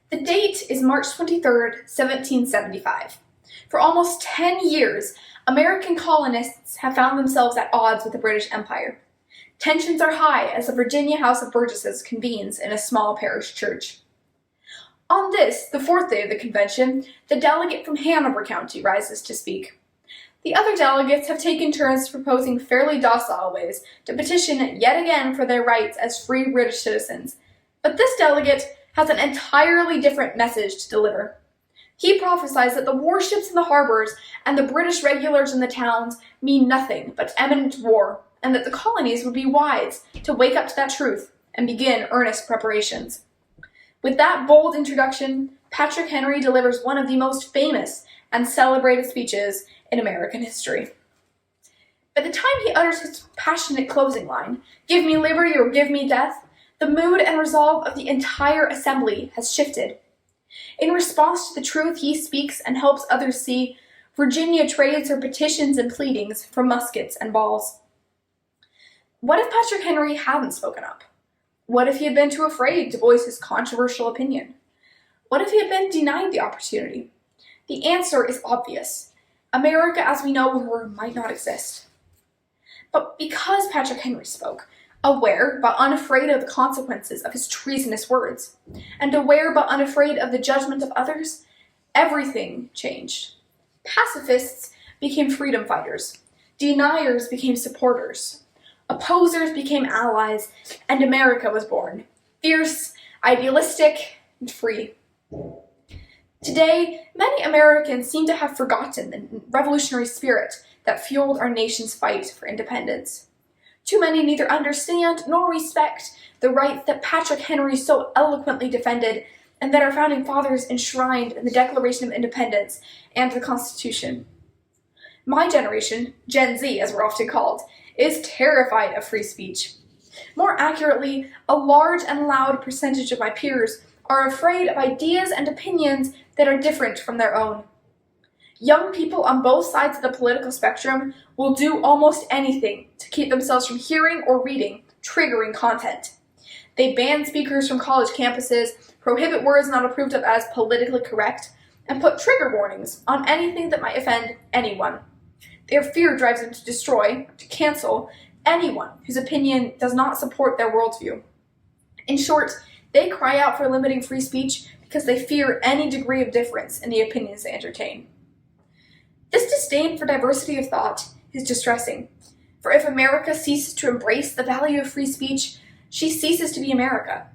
The date is March 23rd, 1775. For almost 10 years, American colonists have found themselves at odds with the British Empire. Tensions are high as the Virginia House of Burgesses convenes in a small parish church. On this, the fourth day of the convention, the delegate from Hanover County rises to speak. The other delegates have taken turns proposing fairly docile ways to petition yet again for their rights as free British citizens. But this delegate has an entirely different message to deliver. He prophesies that the warships in the harbors and the British regulars in the towns mean nothing but imminent war, and that the colonies would be wise to wake up to that truth and begin earnest preparations. With that bold introduction, Patrick Henry delivers one of the most famous and celebrated speeches in American history. By the time he utters his passionate closing line, "Give me liberty or give me death," the mood and resolve of the entire assembly has shifted. In response to the truth he speaks and helps others see, Virginia trades her petitions and pleadings for muskets and balls. What if Patrick Henry hadn't spoken up? What if he had been too afraid to voice his controversial opinion? What if he had been denied the opportunity? The answer is obvious. America as we know her might not exist. But because Patrick Henry spoke, aware but unafraid of the consequences of his treasonous words, and aware but unafraid of the judgment of others, everything changed. Pacifists became freedom fighters. Deniers became supporters. Opposers became allies, and America was born, fierce, idealistic, and free. Today, many Americans seem to have forgotten the revolutionary spirit that fueled our nation's fight for independence. Too many neither understand nor respect the rights that Patrick Henry so eloquently defended and that our founding fathers enshrined in the Declaration of Independence and the Constitution. My generation, Gen Z as we're often called, is terrified of free speech. More accurately, a large and loud percentage of my peers are afraid of ideas and opinions that are different from their own. Young people on both sides of the political spectrum will do almost anything to keep themselves from hearing or reading triggering content. They ban speakers from college campuses, prohibit words not approved of as politically correct, and put trigger warnings on anything that might offend anyone. Their fear drives them to destroy, to cancel, anyone whose opinion does not support their worldview. In short, they cry out for limiting free speech because they fear any degree of difference in the opinions they entertain. This disdain for diversity of thought is distressing, for if America ceases to embrace the value of free speech, she ceases to be America.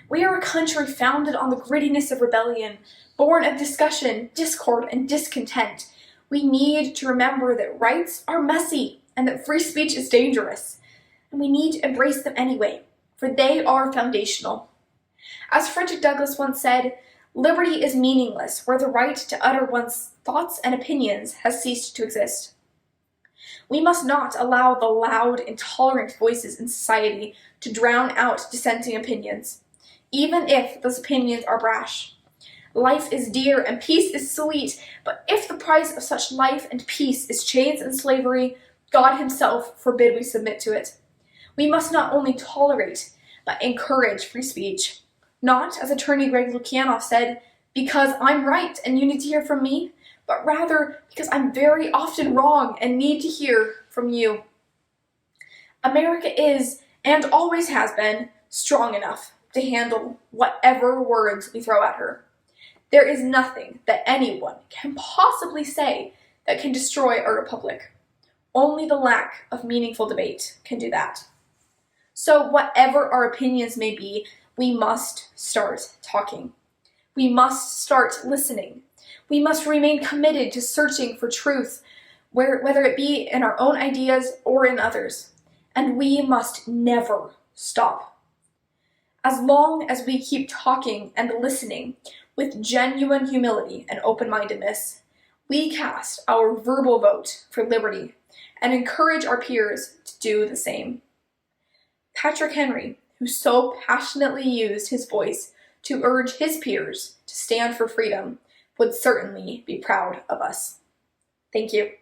We are a country founded on the grittiness of rebellion, born of discussion, discord, and discontent. We need to remember that rights are messy and that free speech is dangerous, and we need to embrace them anyway, for they are foundational. As Frederick Douglass once said, "Liberty is meaningless where the right to utter one's thoughts and opinions has ceased to exist." We must not allow the loud, intolerant voices in society to drown out dissenting opinions, even if those opinions are brash. Life is dear and peace is sweet, but if the price of such life and peace is chains and slavery, God himself forbid we submit to it. We must not only tolerate, but encourage free speech. Not, as attorney Greg Lukianoff said, because I'm right and you need to hear from me, but rather because I'm very often wrong and need to hear from you. America is, and always has been, strong enough to handle whatever words we throw at her. There is nothing that anyone can possibly say that can destroy our republic. Only the lack of meaningful debate can do that. So whatever our opinions may be, we must start talking. We must start listening. We must remain committed to searching for truth, whether it be in our own ideas or in others. And we must never stop. As long as we keep talking and listening with genuine humility and open-mindedness, we cast our verbal vote for liberty and encourage our peers to do the same. Patrick Henry, who so passionately used his voice to urge his peers to stand for freedom, would certainly be proud of us. Thank you.